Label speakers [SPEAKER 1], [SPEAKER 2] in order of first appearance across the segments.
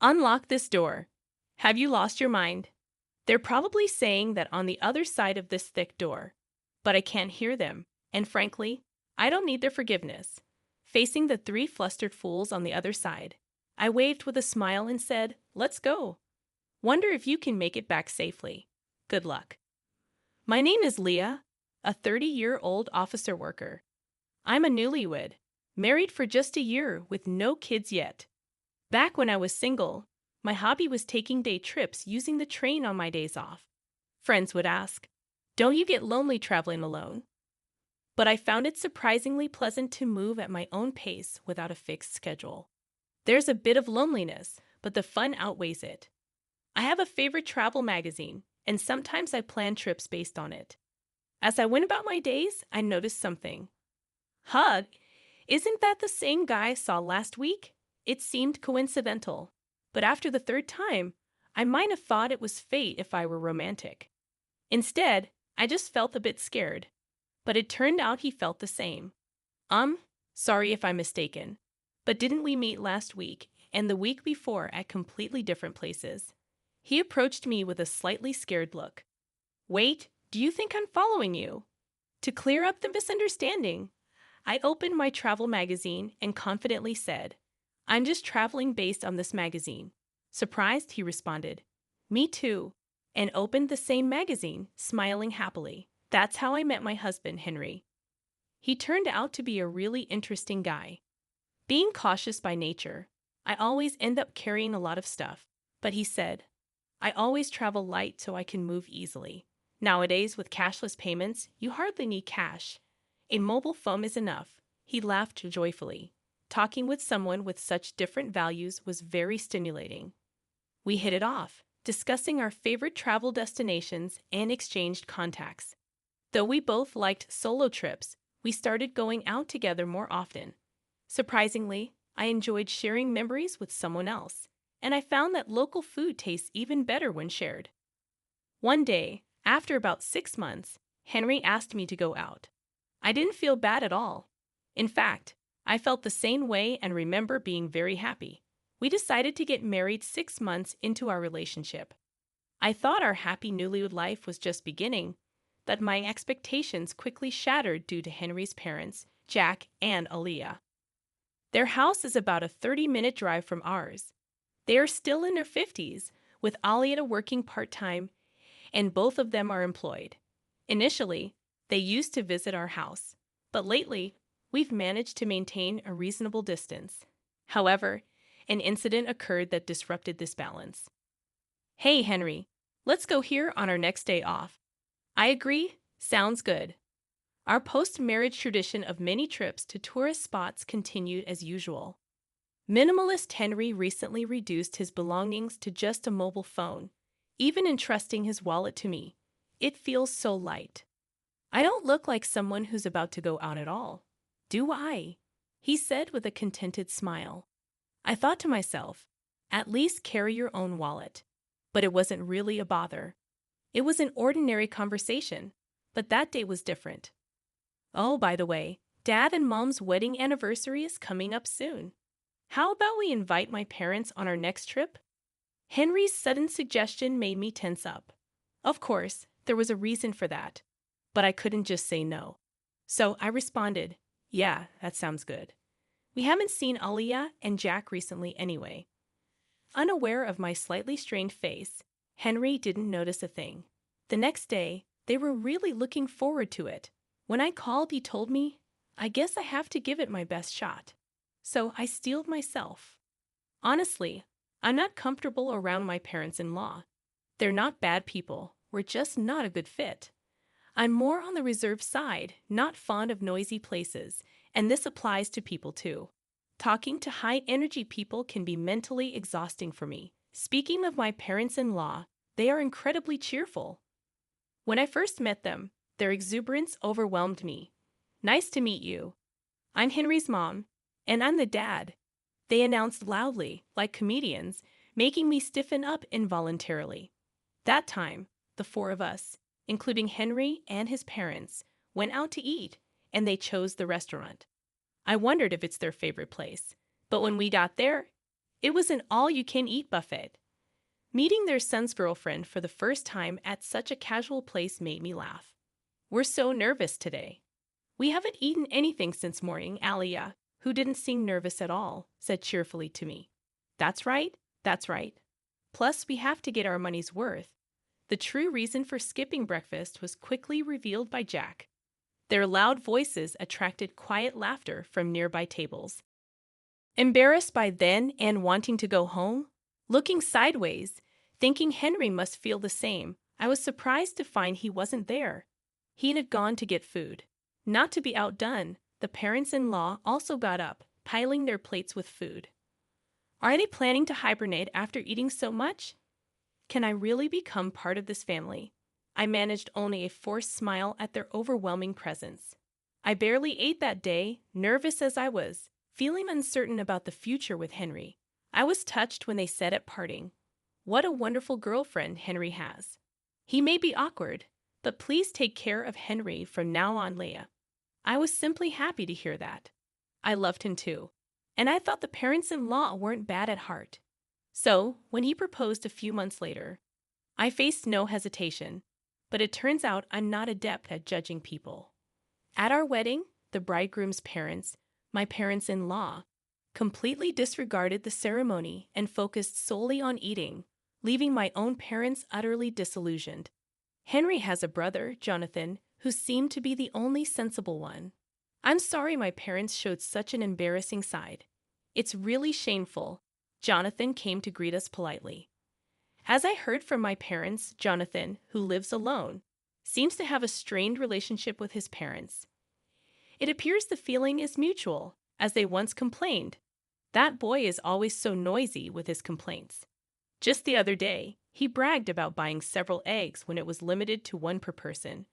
[SPEAKER 1] Unlock this door. Have you lost your mind? They're probably saying that on the other side of this thick door, but I can't hear them, and frankly, I don't need their forgiveness. Facing the three flustered fools on the other side, I waved with a smile and said, "Let's go. Wonder if you can make it back safely. Good luck." My name is Leah, a 30-year-old officer worker. I'm a newlywed, married for just a year with no kids yet. Back when I was single, my hobby was taking day trips using the train on my days off. Friends would ask, "Don't you get lonely traveling alone?" But I found it surprisingly pleasant to move at my own pace without a fixed schedule. There's a bit of loneliness, but the fun outweighs it. I have a favorite travel magazine, and sometimes I plan trips based on it. As I went about my days, I noticed something. Huh, isn't that the same guy I saw last week? It seemed coincidental, but after the third time, I might have thought it was fate if I were romantic. Instead, I just felt a bit scared, but it turned out he felt the same. Sorry if I'm mistaken, but didn't we meet last week and the week before at completely different places? He approached me with a slightly scared look. Wait, do you think I'm following you? To clear up the misunderstanding, I opened my travel magazine and confidently said, "I'm just traveling based on this magazine." Surprised, he responded, "Me too," and opened the same magazine, smiling happily. That's how I met my husband, Henry. He turned out to be a really interesting guy. Being cautious by nature, I always end up carrying a lot of stuff, but he said, "I always travel light so I can move easily. Nowadays, with cashless payments, you hardly need cash. A mobile phone is enough." He laughed joyfully. Talking with someone with such different values was very stimulating. We hit it off, discussing our favorite travel destinations and exchanged contacts. Though we both liked solo trips, we started going out together more often. Surprisingly, I enjoyed sharing memories with someone else, and I found that local food tastes even better when shared. One day, after about 6 months, Henry asked me to go out. I didn't feel bad at all. In fact, I felt the same way and remember being very happy. We decided to get married 6 months into our relationship. I thought our happy newlywed life was just beginning, but my expectations quickly shattered due to Henry's parents, Jack and Leah. Their house is about a 30-minute drive from ours. They are still in their 50s, with Aita working part-time, and both of them are employed. Initially, they used to visit our house, but lately, we've managed to maintain a reasonable distance. However, an incident occurred that disrupted this balance. "Hey, Henry, let's go here on our next day off." I agree, sounds good. Our post-marriage tradition of many trips to tourist spots continued as usual. Minimalist Henry recently reduced his belongings to just a mobile phone, even entrusting his wallet to me. It feels so light. I don't look like someone who's about to go out at all, do I? He said with a contented smile. I thought to myself, at least carry your own wallet. But it wasn't really a bother. It was an ordinary conversation, but that day was different. Oh, by the way, Dad and Mom's wedding anniversary is coming up soon. How about we invite my parents on our next trip? Henry's sudden suggestion made me tense up. Of course, there was a reason for that, but I couldn't just say no. So I responded, "Yeah, that sounds good." We haven't seen Leah and Jack recently anyway. Unaware of my slightly strained face, Henry didn't notice a thing. The next day, they were really looking forward to it. When I called, he told me, "I guess I have to give it my best shot." So I steeled myself. Honestly, I'm not comfortable around my parents-in-law. They're not bad people, we're just not a good fit. I'm more on the reserved side, not fond of noisy places, and this applies to people too. Talking to high-energy people can be mentally exhausting for me. Speaking of my parents-in-law, they are incredibly cheerful. When I first met them, their exuberance overwhelmed me. "Nice to meet you. I'm Henry's mom, and I'm the dad," they announced loudly, like comedians, making me stiffen up involuntarily. That time, the four of us, including Henry and his parents, went out to eat, and they chose the restaurant. I wondered if it's their favorite place, but when we got there, It was an all-you-can-eat buffet. Meeting their son's girlfriend for the first time at such a casual place made me laugh. We're so nervous today. We haven't eaten anything since morning, Alia, who didn't seem nervous at all, said cheerfully to me. That's right, that's right. Plus, we have to get our money's worth. The true reason for skipping breakfast was quickly revealed by Jack. Their loud voices attracted quiet laughter from nearby tables. Embarrassed by then and wanting to go home, looking sideways, thinking Henry must feel the same, I was surprised to find he wasn't there. He had gone to get food. Not to be outdone, the parents-in-law also got up, piling their plates with food. Are they planning to hibernate after eating so much? Can I really become part of this family? I managed only a forced smile at their overwhelming presence. I barely ate that day, nervous as I was, feeling uncertain about the future with Henry. I was touched when they said at parting, "What a wonderful girlfriend Henry has. He may be awkward, but please take care of Henry from now on, Leah." I was simply happy to hear that. I loved him too, and I thought the parents-in-law weren't bad at heart. So, when he proposed a few months later, I faced no hesitation, but it turns out I'm not adept at judging people. At our wedding, the bridegroom's parents, my parents-in-law, completely disregarded the ceremony and focused solely on eating, leaving my own parents utterly disillusioned. Henry has a brother, Jonathan, who seemed to be the only sensible one. I'm sorry my parents showed such an embarrassing side. It's really shameful. Jonathan came to greet us politely. As I heard from my parents, Jonathan, who lives alone, seems to have a strained relationship with his parents. It appears the feeling is mutual, as they once complained. That boy is always so noisy with his complaints. Just the other day, he bragged about buying several eggs when it was limited to one per person,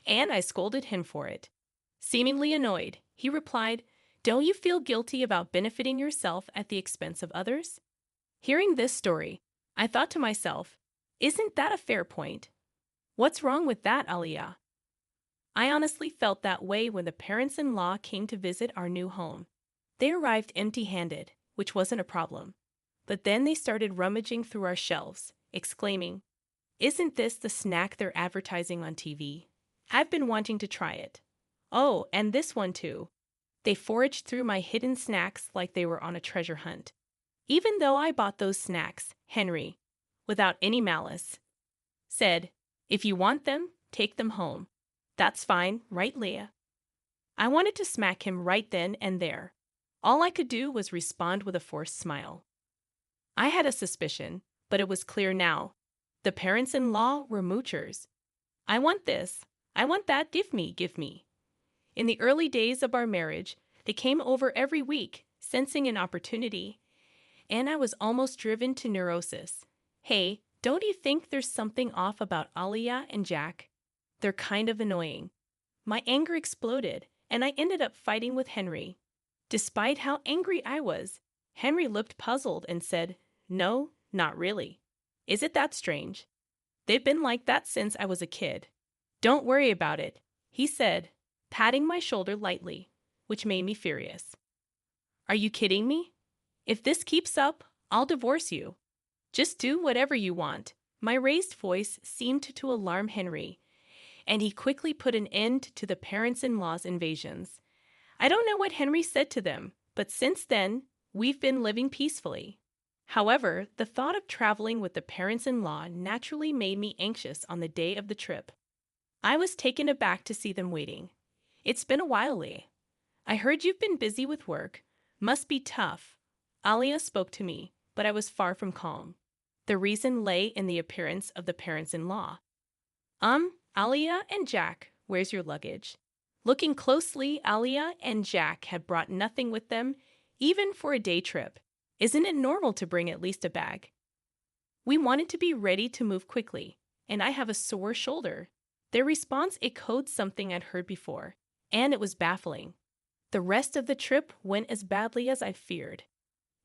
[SPEAKER 1] and I scolded him for it. Seemingly annoyed, he replied, "Don't you feel guilty about benefiting yourself at the expense of others?" Hearing this story, I thought to myself, isn't that a fair point? What's wrong with that, Aliyah? I honestly felt that way when the parents-in-law came to visit our new home. They arrived empty-handed, which wasn't a problem. But then they started rummaging through our shelves, exclaiming, "Isn't this the snack they're advertising on TV? I've been wanting to try it. Oh, and this one too." They foraged through my hidden snacks like they were on a treasure hunt. Even though I bought those snacks, Henry, without any malice, said, "If you want them, take them home. That's fine, right, Leah?" I wanted to smack him right then and there. All I could do was respond with a forced smile. I had a suspicion, but it was clear now. The parents-in-law were moochers. "I want this. I want that. Give me, give me." In the early days of our marriage, they came over every week, sensing an opportunity, and I was almost driven to neurosis. Hey, don't you think there's something off about Aliyah and Jack? They're kind of annoying. My anger exploded, and I ended up fighting with Henry. Despite how angry I was, Henry looked puzzled and said, "No, not really. Is it that strange? They've been like that since I was a kid. Don't worry about it," he said, patting my shoulder lightly, which made me furious. "Are you kidding me? If this keeps up, I'll divorce you. Just do whatever you want." My raised voice seemed to alarm Henry, and he quickly put an end to the parents-in-law's invasions. I don't know what Henry said to them, but since then, we've been living peacefully. However, the thought of traveling with the parents-in-law naturally made me anxious on the day of the trip. I was taken aback to see them waiting. "It's been a while, Leah. I heard you've been busy with work. Must be tough." Alia spoke to me, but I was far from calm. The reason lay in the appearance of the parents-in-law. Alia and Jack, where's your luggage?" Looking closely, Alia and Jack had brought nothing with them, even for a day trip. Isn't it normal to bring at least a bag? We wanted to be ready to move quickly, and I have a sore shoulder. Their response echoed something I'd heard before, and it was baffling. The rest of the trip went as badly as I feared.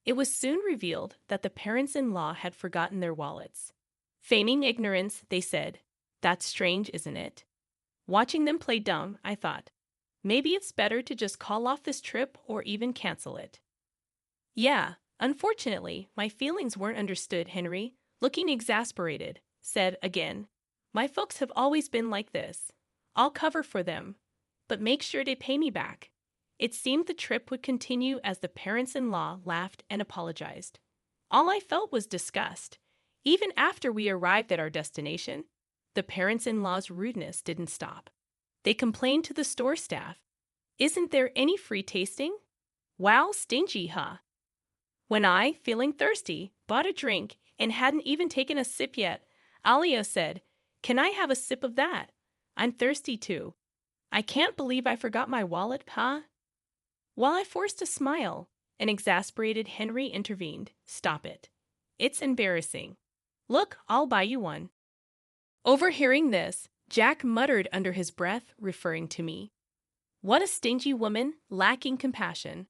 [SPEAKER 1] It was soon revealed that the parents-in-law had forgotten their wallets. Feigning ignorance, they said, "That's strange, isn't it?" Watching them play dumb, I thought, maybe it's better to just call off this trip or even cancel it. Yeah, Unfortunately, my feelings weren't understood, Henry, looking exasperated, said again, "My folks have always been like this. I'll cover for them, but make sure they pay me back." It seemed the trip would continue as the parents-in-law laughed and apologized. All I felt was disgust. Even after we arrived at our destination, the parents-in-law's rudeness didn't stop. They complained to the store staff. "Isn't there any free tasting? Wow, stingy, huh?" When I, feeling thirsty, bought a drink and hadn't even taken a sip yet, Alia said, "Can I have a sip of that? I'm thirsty too. I can't believe I forgot my wallet, huh?" While I forced a smile, an exasperated Henry intervened. "Stop it. It's embarrassing. Look, I'll buy you one." Overhearing this, Jack muttered under his breath, referring to me. What a stingy woman, lacking compassion.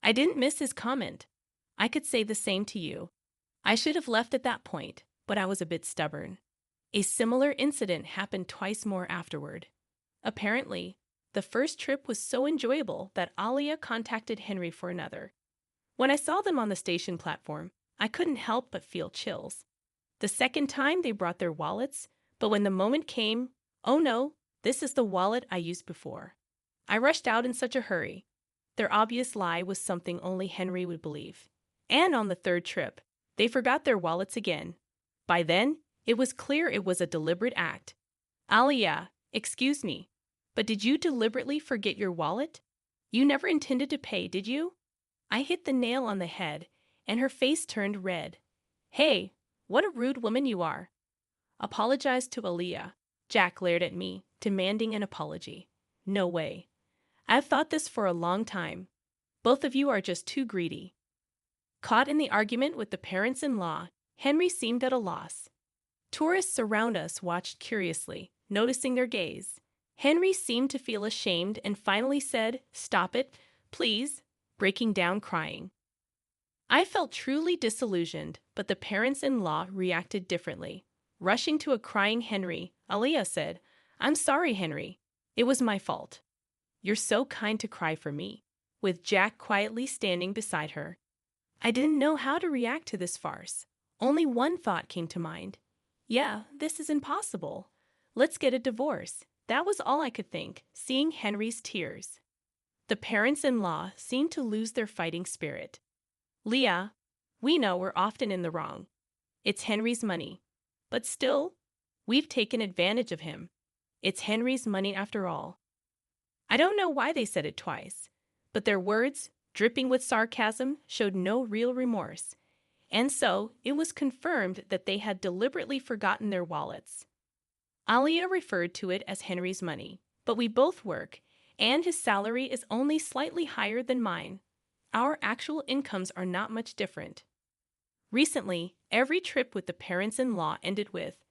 [SPEAKER 1] I didn't miss his comment. I could say the same to you. I should have left at that point, but I was a bit stubborn. A similar incident happened twice more afterward. Apparently, the first trip was so enjoyable that Alia contacted Henry for another. When I saw them on the station platform, I couldn't help but feel chills. The second time they brought their wallets, but when the moment came, "Oh no, this is the wallet I used before." I rushed out in such a hurry. Their obvious lie was something only Henry would believe. And on the third trip, they forgot their wallets again. By then, it was clear it was a deliberate act. "Alia, excuse me, but did you deliberately forget your wallet? You never intended to pay, did you?" I hit the nail on the head, and her face turned red. "Hey, what a rude woman you are." "Apologize to Leah." Jack glared at me, demanding an apology. No way. I've thought this for a long time. Both of you are just too greedy. Caught in the argument with the parents-in-law, Henry seemed at a loss. Tourists around us watched curiously, noticing their gaze. Henry seemed to feel ashamed and finally said, "Stop it, please," breaking down crying. I felt truly disillusioned, but the parents-in-law reacted differently. Rushing to a crying Henry, Leah said, "I'm sorry, Henry. It was my fault." "You're so kind to cry for me," with Jack quietly standing beside her. I didn't know how to react to this farce. Only one thought came to mind. Yeah, this is impossible. Let's get a divorce. That was all I could think, seeing Henry's tears. The parents-in-law seemed to lose their fighting spirit. "Leah, we know we're often in the wrong. It's Henry's money. But still, we've taken advantage of him. It's Henry's money after all." I don't know why they said it twice, but their words, dripping with sarcasm, showed no real remorse. And so, it was confirmed that they had deliberately forgotten their wallets. Alia referred to it as Henry's money, but we both work, and his salary is only slightly higher than mine. Our actual incomes are not much different. Recently, every trip with the parents-in-law ended with,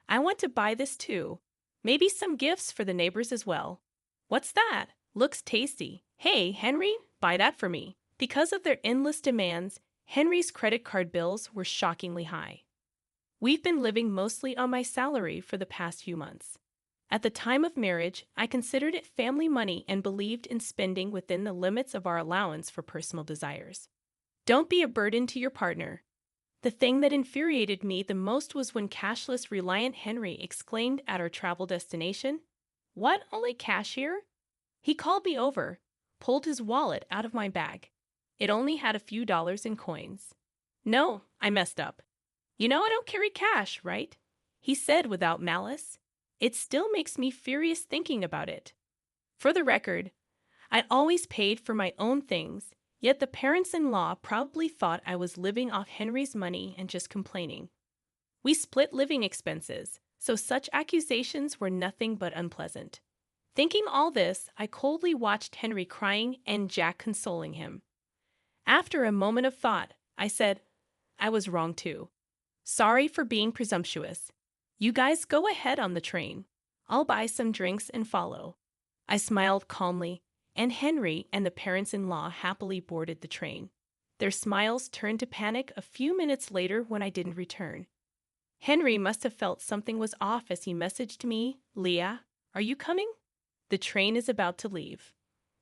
[SPEAKER 1] "I want to buy this too. Maybe some gifts for the neighbors as well." "What's that? Looks tasty. Hey, Henry, buy that for me." Because of their endless demands, Henry's credit card bills were shockingly high. We've been living mostly on my salary for the past few months. At the time of marriage, I considered it family money and believed in spending within the limits of our allowance for personal desires. Don't be a burden to your partner. The thing that infuriated me the most was when cashless reliant Henry exclaimed at our travel destination, "What, only cash here?" He called me over, pulled his wallet out of my bag. It only had a few dollars in coins. "No," I messed up. "You know I don't carry cash, right?" he said without malice. It still makes me furious thinking about it. For the record, I always paid for my own things, yet the parents-in-law probably thought I was living off Henry's money and just complaining. We split living expenses, so such accusations were nothing but unpleasant. Thinking all this, I coldly watched Henry crying and Jack consoling him. After a moment of thought, I said, "I was wrong too. Sorry for being presumptuous. You guys go ahead on the train. I'll buy some drinks and follow." I smiled calmly, and Henry and the parents-in-law happily boarded the train. Their smiles turned to panic a few minutes later when I didn't return. Henry must have felt something was off as he messaged me, "Leah, are you coming? The train is about to leave."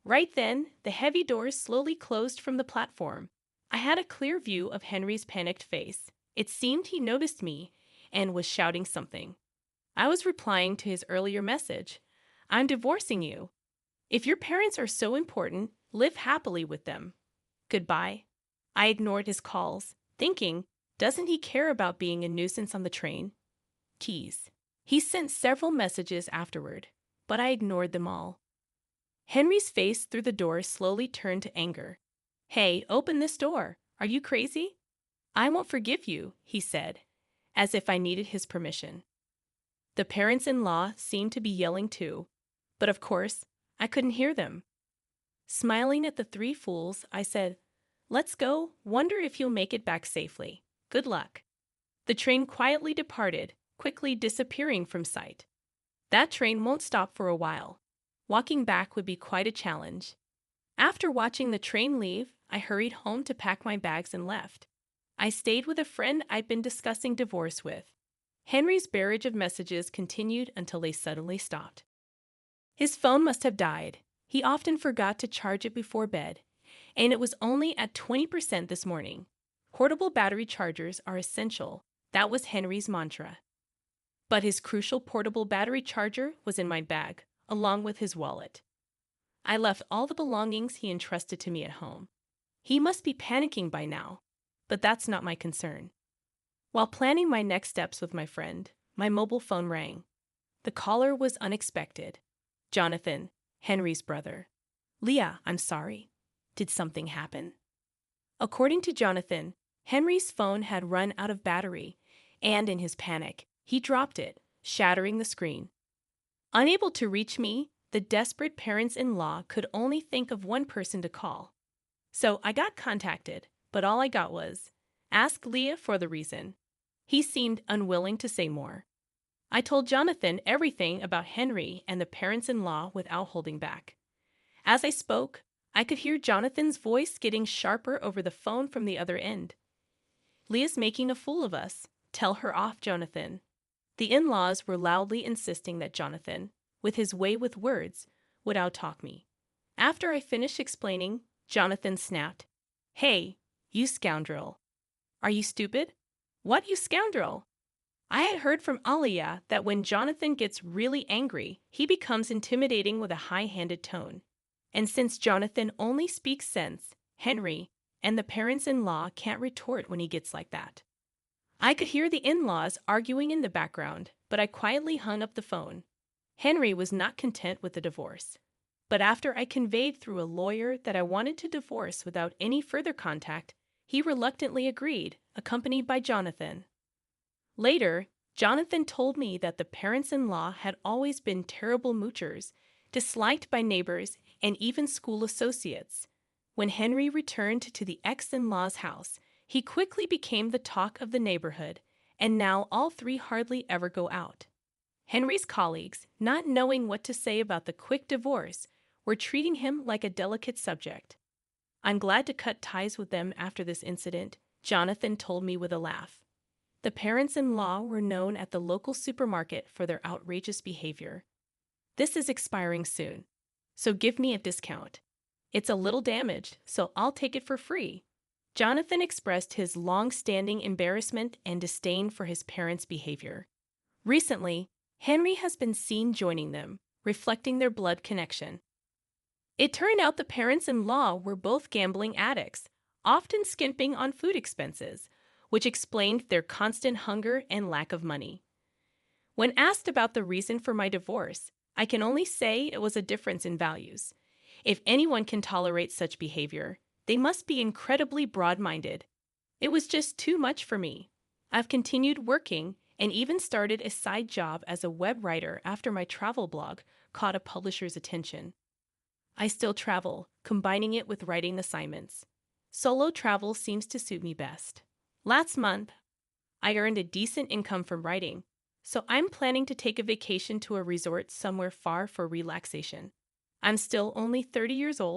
[SPEAKER 1] Right then, the heavy doors slowly closed from the platform. I had a clear view of Henry's panicked face. It seemed he noticed me and was shouting something. I was replying to his earlier message. I'm divorcing you. If your parents are so important, live happily with them. Goodbye. I ignored his calls, thinking, doesn't he care about being a nuisance on the train? Tease. He sent several messages afterward, but I ignored them all. Henry's face through the door slowly turned to anger. Hey, open this door. Are you crazy? I won't forgive you, he said, as if I needed his permission. The parents-in-law seemed to be yelling too, but of course, I couldn't hear them. Smiling at the three fools, I said, let's go. Wonder if you'll make it back safely. Good luck. The train quietly departed, quickly disappearing from sight. That train won't stop for a while. Walking back would be quite a challenge. After watching the train leave, I hurried home to pack my bags and left. I stayed with a friend I'd been discussing divorce with. Henry's barrage of messages continued until they suddenly stopped. His phone must have died. He often forgot to charge it before bed, and it was only at 20% this morning. Portable battery chargers are essential. That was Henry's mantra. But his crucial portable battery charger was in my bag, along with his wallet. I left all the belongings he entrusted to me at home. He must be panicking by now, but that's not my concern. While planning my next steps with my friend, my mobile phone rang. The caller was unexpected. Jonathan, Henry's brother. Leah, I'm sorry. Did something happen? According to Jonathan, Henry's phone had run out of battery, and in his panic, he dropped it, shattering the screen. Unable to reach me, the desperate parents-in-law could only think of one person to call. So I got contacted, but all I got was, ask Leah for the reason. He seemed unwilling to say more. I told Jonathan everything about Henry and the parents-in-law without holding back. As I spoke, I could hear Jonathan's voice getting sharper over the phone from the other end. Leah's making a fool of us. Tell her off, Jonathan. The in-laws were loudly insisting that Jonathan, with his way with words, would outtalk me. After I finished explaining, Jonathan snapped, Hey, you scoundrel. Are you stupid? What, you scoundrel? I had heard from Aliyah that when Jonathan gets really angry, he becomes intimidating with a high-handed tone. And since Jonathan only speaks sense, Henry and the parents-in-law can't retort when he gets like that. I could hear the in-laws arguing in the background, but I quietly hung up the phone. Henry was not content with the divorce. But after I conveyed through a lawyer that I wanted to divorce without any further contact, he reluctantly agreed, accompanied by Jonathan. Later, Jonathan told me that the parents-in-law had always been terrible moochers, disliked by neighbors and even school associates. When Henry returned to the ex-in-law's house, he quickly became the talk of the neighborhood, and now all three hardly ever go out. Henry's colleagues, not knowing what to say about the quick divorce, were treating him like a delicate subject. I'm glad to cut ties with them after this incident, Jonathan told me with a laugh. The parents-in-law were known at the local supermarket for their outrageous behavior. This is expiring soon, so give me a discount. It's a little damaged, so I'll take it for free. Jonathan expressed his long-standing embarrassment and disdain for his parents' behavior. Recently, Henry has been seen joining them, reflecting their blood connection. It turned out the parents-in-law were both gambling addicts, often skimping on food expenses, which explained their constant hunger and lack of money. When asked about the reason for my divorce, I can only say it was a difference in values. If anyone can tolerate such behavior, they must be incredibly broad-minded. It was just too much for me. I've continued working and even started a side job as a web writer after my travel blog caught a publisher's attention. I still travel, combining it with writing assignments. Solo travel seems to suit me best. Last month, I earned a decent income from writing, so I'm planning to take a vacation to a resort somewhere far for relaxation. I'm still only 30 years old,